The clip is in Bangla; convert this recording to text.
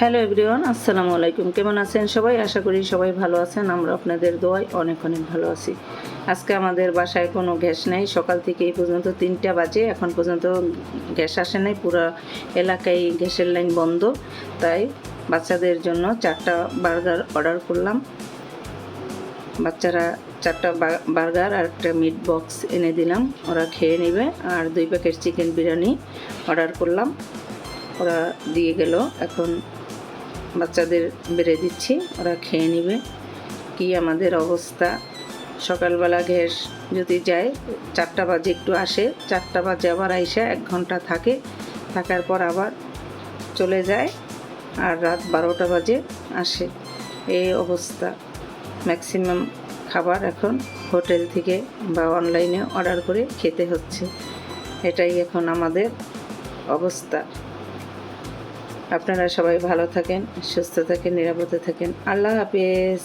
হ্যালো এভরিওয়ান, আসসালামু আলাইকুম। কেমন আছেন সবাই? আশা করি সবাই ভালো আছেন। আমরা আপনাদের দোয়ায় অনেক অনেক ভালো আছি। আজকে আমাদের বাসায় কোনো গ্যাস নেই। সকাল থেকে এই পর্যন্ত 3টা বাজে, এখন পর্যন্ত গ্যাস আসে নাই। পুরো এলাকায় গ্যাসের লাইন বন্ধ। তাই বাচ্চাদের জন্য 4টা বার্গার অর্ডার করলাম। বাচ্চারা 4টা বার্গার আর একটা মিট বক্স এনে দিলাম, ওরা খেয়ে নেবে। আর 2 প্যাকেট চিকেন বিরিয়ানি অর্ডার করলাম, ওরা দিয়ে গেল। এখন বাচ্চাদের বেড়ে দিচ্ছি, ওরা খেয়ে নেবে। কি আমাদের অবস্থা! সকালবেলা গ্যাস যদি যায় 4টা বাজে একটু আসে, 4টা বাজে আবার আইসা 1 ঘন্টা থাকে, থাকার পর আবার চলে যায়, আর রাত 12টা বাজে আসে। এই অবস্থা। ম্যাক্সিমাম খাবার এখন হোটেল থেকে বা অনলাইনে অর্ডার করে খেতে হচ্ছে। এটাই এখন আমাদের অবস্থা। আপনারা সবাই ভালো থাকেন, সুস্থ থাকেন, নিরাপদে থাকেন। আল্লাহ হাফেজ।